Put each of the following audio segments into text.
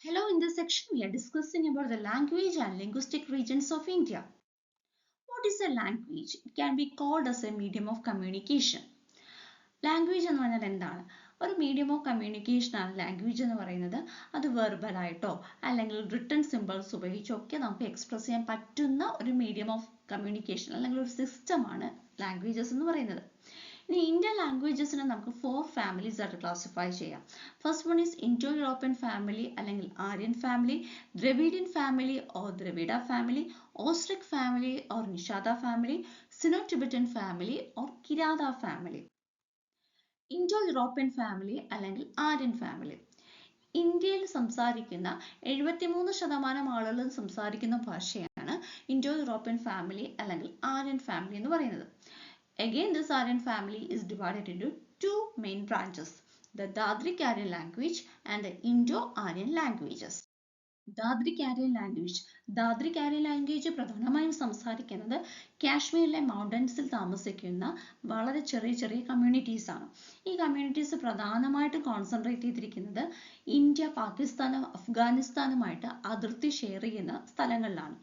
Hello, in this section we are discussing about the language and linguistic regions of India. What is a language? It can be called as a medium of communication. Language എന്ന് പറഞ്ഞാൽ എന്താണ്? ഒരു medium of communication ആണ് language എന്ന് പറയുന്നത്. അത് verbal ആയിട്ടോ അല്ലെങ്കിൽ റിട്ടൺ സിമ്പിൾസ് ഉപയോഗിച്ചോ ഒക്കെ നമുക്ക് എക്സ്പ്രസ് ചെയ്യാൻ പറ്റുന്ന ഒരു മീഡിയം ഓഫ് കമ്മ്യൂണിക്കേഷൻ അല്ലെങ്കിൽ ഒരു സിസ്റ്റമാണ് ലാംഗ്വേജസ് എന്ന് പറയുന്നത്. ഇനി ഇന്ത്യൻ ലാംഗ്വേജസിനെ നമുക്ക് 4 ഫാമിലീസ് ആയിട്ട് ക്ലാസിഫൈ ചെയ്യാം. First one is Indo European family അല്ലെങ്കിൽ Aryan family, Dravidian family or Dravida family, Austric family or Nishada family, Sino Tibetan family or Kirata family. Indo European family അല്ലെങ്കിൽ ആര്യൻ ഫാമിലി. ഇന്ത്യയിൽ സംസാരിക്കുന്ന 73% ആളുകൾ സംസാരിക്കുന്ന ഭാഷയാണ് ഇൻഡോ യൂറോപ്യൻ ഫാമിലി അല്ലെങ്കിൽ ആര്യൻ ഫാമിലി എന്ന് പറയുന്നത്. Again, this Aryan family is divided into two main branches, the Dadrik Aryan language and the Indo-Aryan languages. Dardic Aryan language പ്രധാനമായും സംസാരിക്കുന്നത് കാശ്മീരിലെ മൗണ്ടൻസിൽ താമസിക്കുന്ന വളരെ ചെറിയ ചെറിയ കമ്മ്യൂണിറ്റീസ് ആണ്. ഈ കമ്മ്യൂണിറ്റീസ് പ്രധാനമായിട്ടും കോൺസെൻട്രേറ്റ് ചെയ്തിരിക്കുന്നത് ഇന്ത്യ പാകിസ്ഥാനും അഫ്ഗാനിസ്ഥാനുമായിട്ട് അതിർത്തി ഷെയർ ചെയ്യുന്ന സ്ഥലങ്ങളിലാണ്.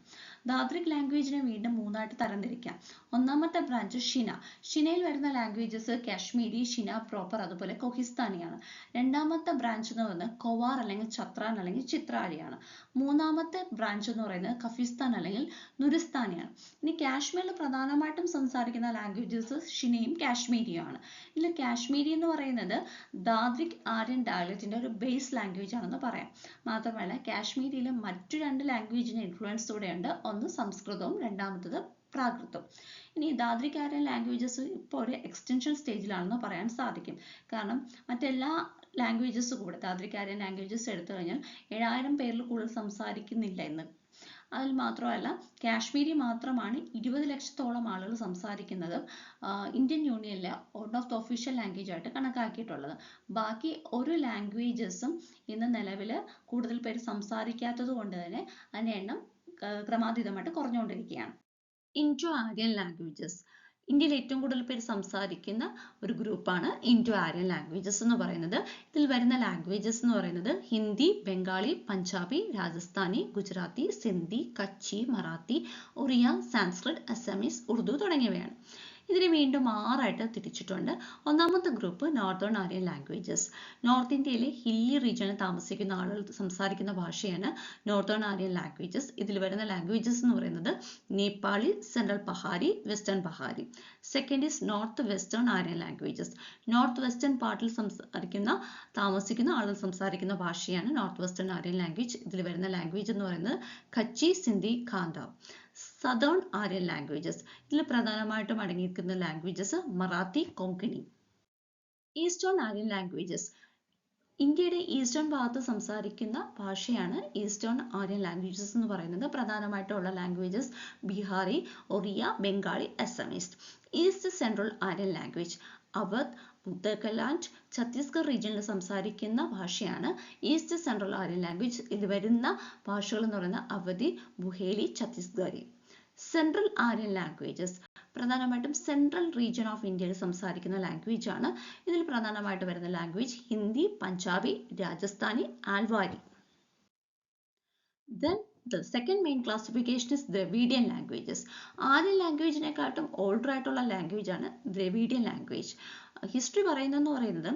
ദാദ്രിക് ലാംഗ്വേജിനെ വീണ്ടും 3 ആയിട്ട് തരംതിരിക്കാം. ഒന്നാമത്തെ ബ്രാഞ്ച് ഷിന. ഷിനയിൽ വരുന്ന ലാംഗ്വേജസ് കാശ്മീരി, ഷിന പ്രോപ്പർ, അതുപോലെ കൊഹിസ്ഥാനിയാണ്. രണ്ടാമത്തെ ബ്രാഞ്ച് എന്ന് പറയുന്നത് കൊവാർ അല്ലെങ്കിൽ ഛത്രാൻ അല്ലെങ്കിൽ ചിത്രാരിയാണ്. മൂന്നാമത്തെ ബ്രാഞ്ച് എന്ന് പറയുന്നത് കഫിസ്ഥാൻ അല്ലെങ്കിൽ നുരിസ്ഥാനിയാണ്. ഇനി കാശ്മീരിൽ പ്രധാനമായിട്ടും സംസാരിക്കുന്ന ലാംഗ്വേജസ് ഷിനയും കാശ്മീരിയുമാണ്. ഇതിൽ കാശ്മീരി എന്ന് പറയുന്നത് ദാദ്രിക് ആര്യൻ ഡയലക്റ്റിന്റെ ഒരു ബേസ് ലാംഗ്വേജ് ആണെന്ന് പറയാം. മാത്രമല്ല കാശ്മീരിയിലെ മറ്റു 2 ലാംഗ്വേജിന് ഇൻഫ്ലുവൻസ് കൂടെയുണ്ട്. ഒന്ന് സംസ്കൃതവും രണ്ടാമത്തത് പ്രാകൃതവും. ഇനി ദാദ്രിക് ആര്യൻ ലാംഗ്വേജസ് ഇപ്പോൾ ഒരു എക്സ്റ്റൻഷൻ സ്റ്റേജിലാണെന്ന് പറയാൻ സാധിക്കും. കാരണം മറ്റെല്ലാ ലാംഗ്വേജസ് കൂടെ ദാദ്രിക് ആര്യൻ ലാംഗ്വേജസ് എടുത്തു കഴിഞ്ഞാൽ 7000 പേരിൽ കൂടുതൽ സംസാരിക്കുന്നില്ല എന്ന്. അതിൽ മാത്രമല്ല കാശ്മീരി മാത്രമാണ് 20 ലക്ഷത്തോളം ആളുകൾ സംസാരിക്കുന്നത് ഇന്ത്യൻ യൂണിയനിലെ one of the official language ആയിട്ട് കണക്കാക്കിയിട്ടുള്ളത്. ബാക്കി ഒരു ലാംഗ്വേജസും ഇന്ന് നിലവിൽ കൂടുതൽ പേര് സംസാരിക്കാത്തത് കൊണ്ട് തന്നെ അതിൻ്റെ എണ്ണം ക്രമാതീതമായിട്ട് കുറഞ്ഞുകൊണ്ടിരിക്കുകയാണ്. Indo Aryan languages. ഇന്ത്യയിൽ ഏറ്റവും കൂടുതൽ പേര് സംസാരിക്കുന്ന ഒരു ഗ്രൂപ്പാണ് ഇൻഡോ ആര്യൻ ലാംഗ്വേജസ് എന്ന് പറയുന്നത്. ഇതിൽ വരുന്ന ലാംഗ്വേജസ് എന്ന് പറയുന്നത് ഹിന്ദി, ബംഗാളി, പഞ്ചാബി, രാജസ്ഥാനി, ഗുജറാത്തി, സിന്ധി, കച്ചി, മറാത്തി, ഒറിയ, സാൻസ്ക്രിറ്റ്, അസമീസ്, ഉറുദു തുടങ്ങിയവയാണ്. ഇതിനെ വീണ്ടും 6 ആയിട്ട് തിരിച്ചിട്ടുണ്ട്. ഒന്നാമത്തെ group northern Aryan languages. North ഇന്ത്യയിലെ ഹില്ലി റീജിയനിൽ താമസിക്കുന്ന ആളുകൾ സംസാരിക്കുന്ന ഭാഷയാണ് നോർത്തേൺ ആര്യൻ ലാംഗ്വേജസ്. ഇതിൽ വരുന്ന ലാംഗ്വേജസ് എന്ന് പറയുന്നത് Nepali, central Pahari, western Pahari. Second is north western Aryan languages. North western പാർട്ടിൽ താമസിക്കുന്ന ആളുകൾ സംസാരിക്കുന്ന ഭാഷയാണ് നോർത്ത് വെസ്റ്റേൺ ആര്യൻ ലാംഗ്വേജ്. ഇതിൽ വരുന്ന ലാംഗ്വേജ് എന്ന് പറയുന്നത് കച്ചി, സിന്ധി, ഖാന്താവ്. Southern Aryan languages. ഇതിൽ പ്രധാനമായിട്ടും അടങ്ങിയിരിക്കുന്ന languages Marathi, Konkani. Eastern Aryan languages. ഇന്ത്യയുടെ ഈസ്റ്റേൺ ഭാഗത്ത് സംസാരിക്കുന്ന ഭാഷയാണ് ഈസ്റ്റേൺ ആര്യൻ ലാംഗ്വേജസ് എന്ന് പറയുന്നത്. പ്രധാനമായിട്ടുള്ള languages Bihari, Oriya, Bengali, Assamese. East central Aryan language. Awadh, Uttarakhand, Chhattisgarh റീജിയനിൽ സംസാരിക്കുന്ന ഭാഷയാണ് ഈസ്റ്റ് സെൻട്രൽ ആര്യൻ ലാംഗ്വേജ്. ഇതിൽ വരുന്ന ഭാഷകൾ എന്ന് പറയുന്നത് Awadhi, Bagheli, Chhattisgarhi. Central Aryan languages. പ്രധാനമായിട്ടും സെൻട്രൽ റീജിയൻ ഓഫ് ഇന്ത്യയിൽ സംസാരിക്കുന്ന ലാംഗ്വേജ് ആണ്. ഇതിൽ പ്രധാനമായിട്ട് വരുന്ന language Hindi, Punjabi, Rajasthani, Alwari. Then the second main classification is Dravidian languages. Aryan ലാംഗ്വേജിനെക്കാട്ടും ഓൾഡർ ആയിട്ടുള്ള ലാംഗ്വേജ് ആണ് ദ്രവിഡിയൻ ലാംഗ്വേജ്. ഹിസ്റ്ററി പറയുന്നതെന്ന് പറയുന്നത്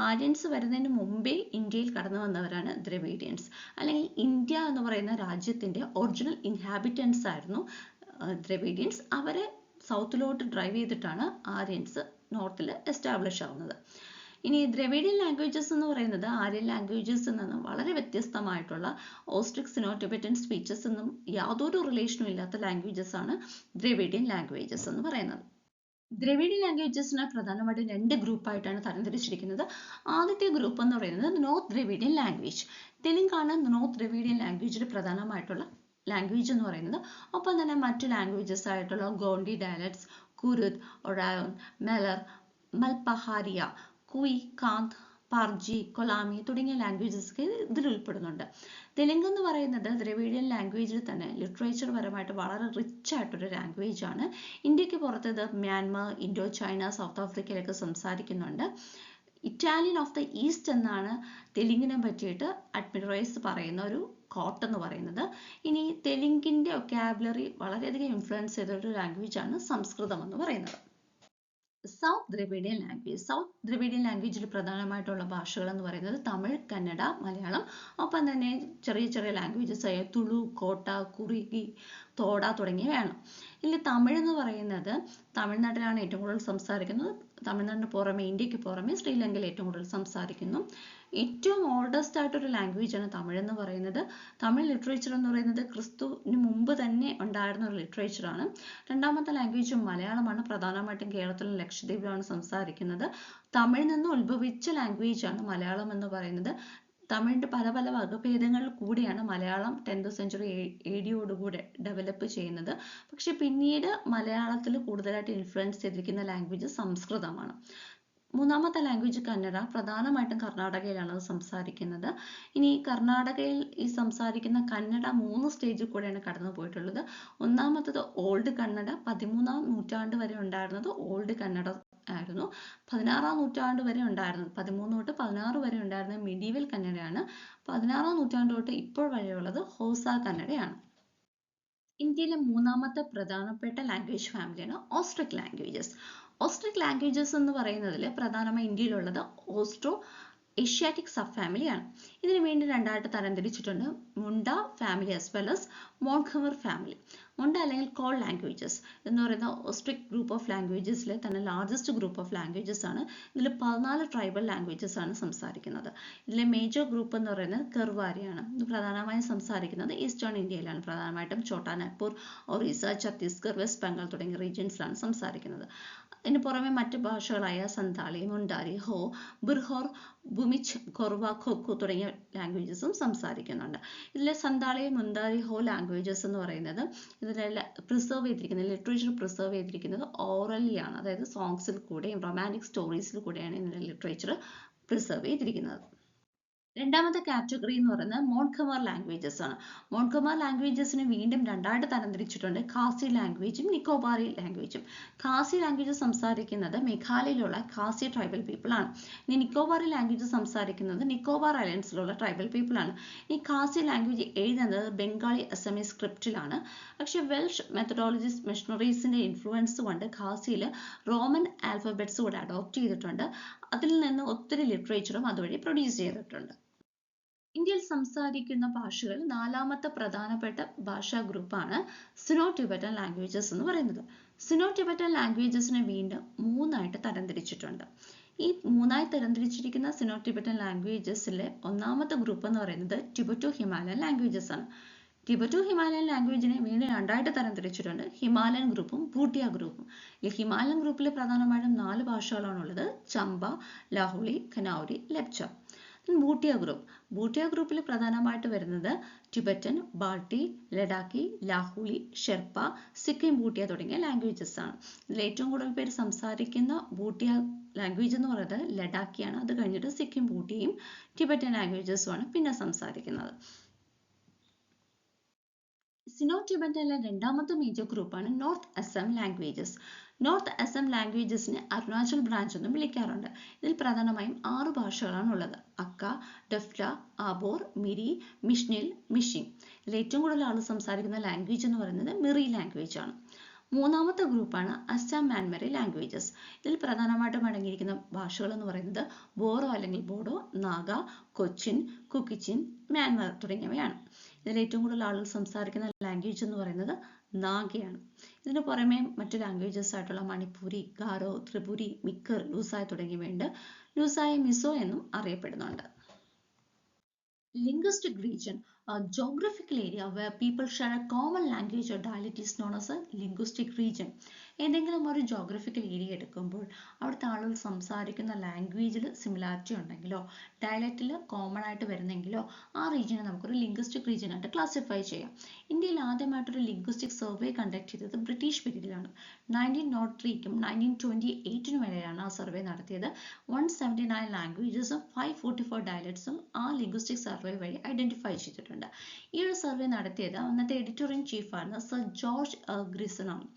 ആര്യൻസ് വരുന്നതിന് മുമ്പേ ഇന്ത്യയിൽ കടന്നു വന്നവരാണ് ദ്രവിഡിയൻസ്. അല്ലെങ്കിൽ ഇന്ത്യ എന്ന് പറയുന്ന രാജ്യത്തിന്റെ ഒറിജിനൽ ഇൻഹാബിറ്റൻസ് ആയിരുന്നു ദ്രവിഡിയൻസ്. അവരെ സൗത്തിലോട്ട് ഡ്രൈവ് ചെയ്തിട്ടാണ് ആര്യൻസ് നോർത്തിൽ എസ്റ്റാബ്ലിഷ് ആവുന്നത്. ഇനി ദ്രവിഡിയൻ ലാംഗ്വേജസ് എന്ന് പറയുന്നത് ആര്യൻ ലാംഗ്വേജസിൽ നിന്നും വളരെ വ്യത്യസ്തമായിട്ടുള്ള ഓസ്ട്രിക്, സിനോ ടിബറ്റൻ സ്പീച്ചസ് എന്നും യാതൊരു റിലേഷനും ഇല്ലാത്ത ലാംഗ്വേജസ് ആണ് ദ്രവിഡിയൻ ലാംഗ്വേജസ് എന്ന് പറയുന്നത്. ദ്രവിഡിയൻ ലാംഗ്വേജസിനെ പ്രധാനമായിട്ടും 2 ഗ്രൂപ്പായിട്ടാണ് തരംതിരിച്ചിരിക്കുന്നത്. ആദ്യത്തെ ഗ്രൂപ്പ് എന്ന് പറയുന്നത് നോർത്ത് ദ്രവിഡിയൻ ലാംഗ്വേജ്. തെലുങ്കാണ് നോർത്ത് ദ്രവിഡിയൻ ലാംഗ്വേജിൽ പ്രധാനമായിട്ടുള്ള ലാംഗ്വേജ് എന്ന് പറയുന്നത്. ഒപ്പം തന്നെ മറ്റു ലാംഗ്വേജസ് ആയിട്ടുള്ള ഗോണ്ടി ഡയലക്ട്സ്, കുരുദ്, ഒറായോൺ, മെലർ, മൽപഹാരിയ, കുയി, കാന്ത്, പാർജി, കൊലാമി തുടങ്ങിയ ലാംഗ്വേജസ് ഇതിൽ ഉൾപ്പെടുന്നുണ്ട്. തെലുങ്ക് എന്ന് പറയുന്നത് ദ്രവിഡിയൻ ലാംഗ്വേജിൽ തന്നെ ലിറ്ററേച്ചർ പരമായിട്ട് വളരെ റിച്ച് ആയിട്ടൊരു ലാംഗ്വേജ് ആണ്. ഇന്ത്യക്ക് പുറത്ത് ഇത് മ്യാൻമാർ, ഇൻഡോ ചൈന, സൗത്ത് ആഫ്രിക്കയിലൊക്കെ സംസാരിക്കുന്നുണ്ട്. ഇറ്റാലിയൻ ഓഫ് ദ ഈസ്റ്റ് എന്നാണ് തെലുങ്കിനെ പറ്റിയിട്ട് അഡ്മിറൽ റോയ്സ് പറയുന്ന ഒരു കോട്ട് എന്ന് പറയുന്നത്. ഇനി തെലുങ്കിന്റെ വൊക്കാബുലറി വളരെയധികം ഇൻഫ്ലുവൻസ് ചെയ്ത ഒരു ലാംഗ്വേജ് ആണ് സംസ്കൃതം എന്ന് പറയുന്നത്. South Dravidian language. South Dravidian ലാംഗ്വേജിൽ പ്രധാനമായിട്ടുള്ള ഭാഷകൾ എന്ന് പറയുന്നത് തമിഴ്, കന്നഡ, മലയാളം, ഒപ്പം തന്നെ ചെറിയ ചെറിയ ലാംഗ്വേജസ് ആയ തുളു, കോട്ട, കുറികി, തോട തുടങ്ങിയവയാണ്. ഇതിൽ തമിഴ് എന്ന് പറയുന്നത് തമിഴ്നാട്ടിലാണ് ഏറ്റവും കൂടുതൽ സംസാരിക്കുന്നത്. തമിഴ്നാടിന് പുറമെ, ഇന്ത്യക്ക് പുറമെ ശ്രീലങ്കയിൽ ഏറ്റവും കൂടുതൽ സംസാരിക്കുന്നു. ഏറ്റവും ഓൾഡസ്റ്റ് ആയിട്ടൊരു ലാംഗ്വേജ് ആണ് തമിഴ് എന്ന് പറയുന്നത്. തമിഴ് ലിറ്ററേച്ചർ എന്ന് പറയുന്നത് ക്രിസ്തുവിന് മുമ്പ് തന്നെ ഉണ്ടായിരുന്ന ഒരു ലിറ്ററേച്ചർ ആണ്. രണ്ടാമത്തെ ലാംഗ്വേജ് മലയാളമാണ്. പ്രധാനമായിട്ടും കേരളത്തിലും ലക്ഷദ്വീപിലുമാണ് സംസാരിക്കുന്നത്. തമിഴിൽ നിന്ന് ഉത്ഭവിച്ച ലാംഗ്വേജ് ആണ് മലയാളം എന്ന് പറയുന്നത്. തമിഴിന്റെ പല പല വകഭേദങ്ങളിൽ കൂടിയാണ് മലയാളം 10th century AD യോടുകൂടെ ഡെവലപ്പ് ചെയ്യുന്നത്. പക്ഷെ പിന്നീട് മലയാളത്തിൽ കൂടുതലായിട്ട് ഇൻഫ്ലുവൻസ് ചെയ്തിരിക്കുന്ന ലാംഗ്വേജ് സംസ്കൃതമാണ്. മൂന്നാമത്തെ ലാംഗ്വേജ് കന്നഡ. പ്രധാനമായിട്ടും കർണാടകയിലാണ് അത് സംസാരിക്കുന്നത്. ഇനി കർണാടകയിൽ ഈ സംസാരിക്കുന്ന കന്നഡ 3 സ്റ്റേജിൽ കൂടെയാണ് കടന്നു പോയിട്ടുള്ളത്. ഒന്നാമത്തത് ഓൾഡ് കന്നഡ. 13ാം നൂറ്റാണ്ട് വരെ ഉണ്ടായിരുന്നത് ഓൾഡ് കന്നഡ ആയിരുന്നു. 16ാം നൂറ്റാണ്ട് വരെ ഉണ്ടായിരുന്നത്, 13 തൊട്ട് 16 വരെ ഉണ്ടായിരുന്നത് മിഡീവൽ കന്നഡയാണ്. 16ാം നൂറ്റാണ്ട് തൊട്ട് ഇപ്പോൾ വരെയുള്ളത് ഹോസ കന്നഡയാണ്. ഇന്ത്യയിലെ മൂന്നാമത്തെ പ്രധാനപ്പെട്ട ലാംഗ്വേജ് ഫാമിലിയാണ് ഓസ്ട്രിക് ലാംഗ്വേജസ്. ഓസ്ട്രിക് ലാംഗ്വേജസ് എന്ന് പറയുന്നതിൽ പ്രധാനമായി ഇന്ത്യയിലുള്ളത് ഓസ്ട്രോ ഏഷ്യാറ്റിക് സബ് ഫാമിലിയാണ്. ഇതിന് വേണ്ടി രണ്ടായിട്ട് തരംതിരിച്ചിട്ടുണ്ട്: Munda family as well as Mon Khmer family. Munda അല്ലെങ്കിൽ കോൾ ലാംഗ്വേജസ് എന്ന് പറയുന്ന ഓസ്ട്രിക് ഗ്രൂപ്പ് ഓഫ് ലാംഗ്വേജസിലെ തന്നെ ലാർജസ്റ്റ് ഗ്രൂപ്പ് ഓഫ് ലാംഗ്വേജസ് ആണ്. ഇതിൽ 14 ട്രൈബൽ ലാംഗ്വേജസ് ആണ് സംസാരിക്കുന്നത്. ഇതിലെ മേജർ ഗ്രൂപ്പ് എന്ന് പറയുന്നത് കർവാരിയാണ്. ഇത് പ്രധാനമായും സംസാരിക്കുന്നത് ഈസ്റ്റേൺ ഇന്ത്യയിലാണ്. പ്രധാനമായിട്ടും ഛോട്ടാ നാഗ്പൂർ, ഒറീസ, ഛത്തീസ്ഗഡ്, വെസ്റ്റ് ബംഗാൾ തുടങ്ങിയ റീജിയൻസിലാണ് സംസാരിക്കുന്നത്. ഇതിന് പുറമെ മറ്റ് ഭാഷകളായ സന്താളി, മുണ്ടാരി, ഹോ, ബിർഹോർ, ബുമിച്ച്, കൊർവ, ഖോഖോ തുടങ്ങിയ ലാംഗ്വേജസും സംസാരിക്കുന്നുണ്ട്. ഇതിലെ സന്താളി, മുണ്ടാരി, ഹോ ലാംഗ്വേജസ് എന്ന് പറയുന്നത് ഇതിലെ പ്രിസർവ് ചെയ്തിരിക്കുന്നത്, ലിറ്ററേച്ചർ പ്രിസർവ് ചെയ്തിരിക്കുന്നത് ഓറലി ആണ്. അതായത് സോങ്സിൽ കൂടെയും റൊമാൻറ്റിക് സ്റ്റോറീസിൽ കൂടെയാണ് ഇതിന്റെ ലിറ്ററേച്ചർ പ്രിസർവ് ചെയ്തിരിക്കുന്നത്. രണ്ടാമത്തെ കാറ്റഗറി എന്ന് പറയുന്നത് മോൺട്ട്ഗമർ ലാംഗ്വേജസ് ആണ്. മോൺട്ട്ഗമർ ലാംഗ്വേജസിന് വീണ്ടും രണ്ടായിട്ട് തരംതിരിച്ചിട്ടുണ്ട്: ഖാസി ലാംഗ്വേജും നിക്കോബാറി ലാംഗ്വേജും. ഖാസി ലാംഗ്വേജ് സംസാരിക്കുന്നത് മേഘാലയയിലുള്ള ഖാസി ട്രൈബൽ പീപ്പിൾ ആണ്. ഇനി നിക്കോബാറി ലാംഗ്വേജ് സംസാരിക്കുന്നത് നിക്കോബാർ ഐലൻഡ്സിലുള്ള ട്രൈബൽ പീപ്പിൾ ആണ്. ഈ ഖാസി ലാംഗ്വേജ് എഴുതുന്നത് ബംഗാളി അസമീസ് സ്ക്രിപ്റ്റിലാണ്. പക്ഷെ വെൽഷ് മെത്തഡോളജിസ്റ്റ് മിഷണറീസിന്റെ ഇൻഫ്ലുവൻസ് കൊണ്ട് ഖാസിയിൽ റോമൻ ആൽഫബറ്റ്സ് കൂടെ അഡോപ്റ്റ് ചെയ്തിട്ടുണ്ട്. അതിൽ നിന്ന് ഒത്തിരി ലിറ്ററേച്ചറും അതുവഴി പ്രൊഡ്യൂസ് ചെയ്തിട്ടുണ്ട്. ഇന്ത്യയിൽ സംസാരിക്കുന്ന ഭാഷകൾ നാലാമത്തെ പ്രധാനപ്പെട്ട ഭാഷാ ഗ്രൂപ്പാണ് സിനോ ടിബറ്റൻ ലാംഗ്വേജസ് എന്ന് പറയുന്നത്. സിനോ ടിബറ്റൻ ലാംഗ്വേജസിനെ വീണ്ടും 3ആയിട്ട് തരംതിരിച്ചിട്ടുണ്ട്. ഈ 3ആയി തരംതിരിച്ചിരിക്കുന്ന സിനോ ടിബറ്റൻ ലാംഗ്വേജസിലെ ഒന്നാമത്തെ ഗ്രൂപ്പ് എന്ന് പറയുന്നത് ടിബറ്റോ ഹിമാലയൻ ലാംഗ്വേജസ് ആണ്. ടിബറ്റോ ഹിമാലയൻ ലാംഗ്വേജിനെ വീണ്ടും രണ്ടായിട്ട് തരംതിരിച്ചിട്ടുണ്ട്: ഹിമാലയൻ ഗ്രൂപ്പും ഭൂട്ടിയ ഗ്രൂപ്പും. ഈ ഹിമാലയൻ ഗ്രൂപ്പിൽ പ്രധാനമായിട്ടും 4 ഭാഷകളാണുള്ളത്: ചമ്പ, ലാഹുളി, ഖനൗരി, ലെപ്ച. ഭൂട്ടിയ ഗ്രൂപ്പ്. ഭൂട്ടിയ ഗ്രൂപ്പിൽ പ്രധാനമായിട്ട് വരുന്നത് ടിബറ്റൻ, ബാൾട്ടി, ലഡാക്കി, ലാഹുളി, ഷെർപ്പ, സിക്കിം ഭൂട്ടിയ തുടങ്ങിയ ലാംഗ്വേജസ് ആണ്. ഇതിൽ ഏറ്റവും കൂടുതൽ പേര് സംസാരിക്കുന്ന ഭൂട്ടിയ ലാംഗ്വേജ് എന്ന് പറയുന്നത് ലഡാക്കിയാണ്. അത് കഴിഞ്ഞിട്ട് സിക്കിം ഭൂട്ടിയയും ടിബറ്റൻ ലാംഗ്വേജസും ആണ് പിന്നെ സംസാരിക്കുന്നത്. സിനോ ടിബറ്റനിലെ രണ്ടാമത്തെ മേജർ ഗ്രൂപ്പാണ് north Assam languages. North Assam ലാംഗ്വേജസിനെ അരുണാചൽ ബ്രാഞ്ച് എന്നും വിളിക്കാറുണ്ട്. ഇതിൽ പ്രധാനമായും 6 ഭാഷകളാണ് ഉള്ളത്: അക്ക, ഡെഫ്ല, ആബോർ, മിരി, മിഷ്നിൽ, മിഷിങ്. ഇതിൽ ഏറ്റവും കൂടുതൽ ആൾ സംസാരിക്കുന്ന ലാംഗ്വേജ് എന്ന് പറയുന്നത് മിറി ലാംഗ്വേജ് ആണ്. മൂന്നാമത്തെ ഗ്രൂപ്പാണ് അസം മാൻമറി ലാംഗ്വേജസ്. ഇതിൽ പ്രധാനമായിട്ടും അടങ്ങിയിരിക്കുന്ന ഭാഷകൾ എന്ന് പറയുന്നത് ബോറോ അല്ലെങ്കിൽ ബോഡോ, നാഗ, കൊച്ചിൻ, കുക്കിച്ചിൻ, മ്യാൻമർ തുടങ്ങിയവയാണ്. ഇതിൽ ഏറ്റവും കൂടുതൽ ആളുകൾ സംസാരിക്കുന്ന ലാംഗ്വേജ് എന്ന് പറയുന്നത് നാഗയാണ്. ഇതിന് പുറമെ മറ്റു ലാംഗ്വേജസ് ആയിട്ടുള്ള മണിപ്പൂരി, ഗാരോ, ത്രിപുരി, മിക്കർ, ലൂസായ് തുടങ്ങിയവയുണ്ട്. ലൂസായ് മിസോ എന്നും അറിയപ്പെടുന്നുണ്ട്. Linguistic region, a geographical area where people share a common language or dialect is known as a linguistic region. ഏതെങ്കിലും ഒരു ജോഗ്രഫിക്കൽ ഏരിയ എടുക്കുമ്പോൾ അവിടുത്തെ ആളുകൾ സംസാരിക്കുന്ന ലാംഗ്വേജിൽ സിമിലാരിറ്റി ഉണ്ടെങ്കിലോ ഡയലക്റ്റിൽ കോമൺ ആയിട്ട് വരുന്നെങ്കിലോ ആ റീജിയനെ നമുക്കൊരു ലിംഗ്വിസ്റ്റിക് റീജിയൻ ആയിട്ട് ക്ലാസിഫൈ ചെയ്യാം. ഇന്ത്യയിൽ ആദ്യമായിട്ടൊരു ലിംഗ്വിസ്റ്റിക് സർവേ കണ്ടക്ട് ചെയ്തത് ബ്രിട്ടീഷ് പീരീഡിലാണ്. 1903ക്കും 1928നും വരെയാണ് ആ സർവേ നടത്തിയത്. 179 ലാംഗ്വേജസും 544 ഡയലക്ട്സും ആ ലിംഗ്വിസ്റ്റിക് സർവേ വഴി ഐഡന്റിഫൈ ചെയ്തിട്ടുണ്ട്. ഈ ഒരു സർവേ നടത്തിയത് അന്നത്തെ എഡിറ്റർ ഇൻ ചീഫ് ആയിരുന്ന സർ ജോർജ് ഗ്രിസൺ ആണ്.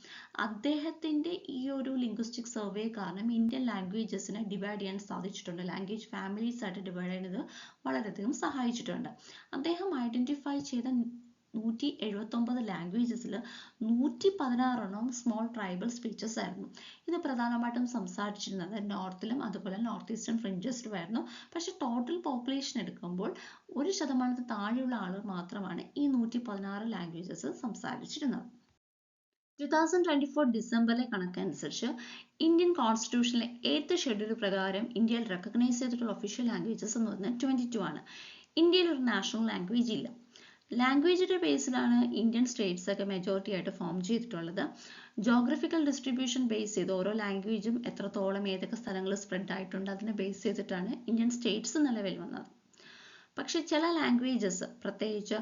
അദ്ദേഹം അദ്ദേഹത്തിൻ്റെ ഈ ഒരു ലിംഗ്വിസ്റ്റിക് സർവേ കാരണം ഇന്ത്യൻ ലാംഗ്വേജസിനെ ഡിവൈഡ് ചെയ്യാൻ സാധിച്ചിട്ടുണ്ട്. ലാംഗ്വേജ് ഫാമിലീസ് ആയിട്ട് ഡിവൈഡ് ചെയ്യുന്നത് വളരെയധികം സഹായിച്ചിട്ടുണ്ട്. അദ്ദേഹം ഐഡന്റിഫൈ ചെയ്ത 179 ലാംഗ്വേജസിൽ 116 സ്മോൾ ട്രൈബൽ സ്പീച്ചസ് ആയിരുന്നു. ഇത് പ്രധാനമായിട്ടും സംസാരിച്ചിരുന്നത് നോർത്തിലും അതുപോലെ നോർത്ത് ഈസ്റ്റേൺ ഫ്രിഞ്ചസിലുമായിരുന്നു. പക്ഷെ ടോട്ടൽ പോപ്പുലേഷൻ എടുക്കുമ്പോൾ 1% താഴെയുള്ള ആളുകൾ മാത്രമാണ് ഈ 116 ലാംഗ്വേജസ് സംസാരിച്ചിരുന്നത്. 2024 ഡിസംബറിലെ കണക്കനുസരിച്ച് ഇന്ത്യൻ കോൺസ്റ്റിറ്റ്യൂഷനിലെ 8th ഷെഡ്യൂൾ പ്രകാരം ഇന്ത്യയിൽ റെക്കഗ്നൈസ് ചെയ്തിട്ടുള്ള ഒഫീഷ്യൽ ലാംഗ്വേജസ് എന്ന് പറഞ്ഞാൽ 22 ആണ്. ഇന്ത്യയിൽ ഒരു നാഷണൽ ലാംഗ്വേജ് ഇല്ല. ലാംഗ്വേജിന്റെ ബേസിലാണ് ഇന്ത്യൻ സ്റ്റേറ്റ്സ് ഒക്കെ മെജോറിറ്റി ആയിട്ട് ഫോം ചെയ്തിട്ടുള്ളത്. ജോഗ്രഫിക്കൽ ഡിസ്ട്രിബ്യൂഷൻ ബേസ് ചെയ്ത് ഓരോ ലാംഗ്വേജും എത്രത്തോളം ഏതൊക്കെ സ്ഥലങ്ങളിൽ സ്പ്രെഡ് ആയിട്ടുണ്ട് അതിനെ ബേസ് ചെയ്തിട്ടാണ് ഇന്ത്യൻ സ്റ്റേറ്റ്സ് നിലവിൽ വന്നത്. പക്ഷെ ചില ലാംഗ്വേജസ് പ്രത്യേകിച്ച്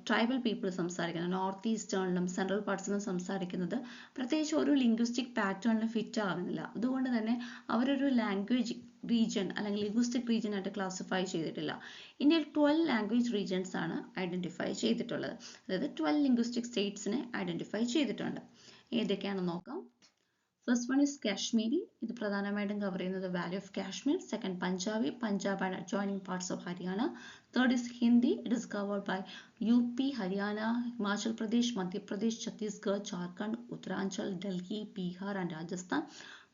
ട്രൈബൽ പീപ്പിൾ സംസാരിക്കുന്ന നോർത്ത് ഈസ്റ്റേണിലും സെൻട്രൽ പാർട്സിലും സംസാരിക്കുന്നത് പ്രത്യേകിച്ച് ഒരു ലിംഗ്വിസ്റ്റിക് പാറ്റേണിലും ഫിറ്റ് ആകുന്നില്ല. അതുകൊണ്ട് തന്നെ അവരൊരു ലാംഗ്വേജ് റീജിയൻ അല്ലെങ്കിൽ ലിംഗ്വിസ്റ്റിക് റീജിയൻ ആയിട്ട് ക്ലാസിഫൈ ചെയ്തിട്ടില്ല. ഇന്ത്യയിൽ 12 ലാംഗ്വേജ് റീജിയൻസ് ആണ് ഐഡന്റിഫൈ ചെയ്തിട്ടുള്ളത്. അതായത് 12 ലിംഗ്വിസ്റ്റിക് സ്റ്റേറ്റ്സിനെ ഐഡന്റിഫൈ ചെയ്തിട്ടുണ്ട്. ഏതൊക്കെയാണെന്ന് നോക്കാം. First one is Kashmiri. ഇത് പ്രധാനമായിട്ടും കവർ ചെയ്യുന്നത് valley of Kashmir. Second Punjabi, Punjab and adjoining parts of Haryana. Third is Hindi. It is covered by UP, Haryana, Himachal Pradesh, Madhya Pradesh, Chhattisgarh, Jharkhand, Uttaranchal, Delhi, Bihar and Rajasthan.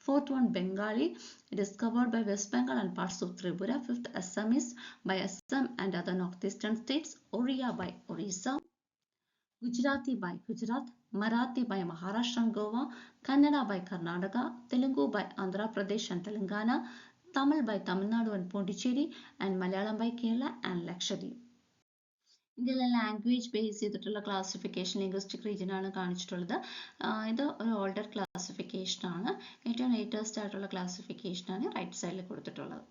Fourth one, Bengali. It is covered by West Bengal and parts of Tripura. Fifth, Assamese by Assam and other northeastern states. Oriya by Orissa. Gujarati by Gujarat. Marathi by Maharashtra and Goa. Kannada by Karnataka. Telugu by Andhra Pradesh and Telangana. Tamil by Tamil Nadu and Pondicherry. And Malayalam by Kerala and Lakshadweep. ഇന്ത്യയിലെ language base ചെയ്തിട്ടുള്ള classification linguistic region ആണ് കാണിച്ചിട്ടുള്ളത്. ഇത് ഒരു older classification ആണ്. ഏറ്റവും latest ആയിട്ടുള്ള classification ആണ് റൈറ്റ് സൈഡിൽ കൊടുത്തിട്ടുള്ളത്.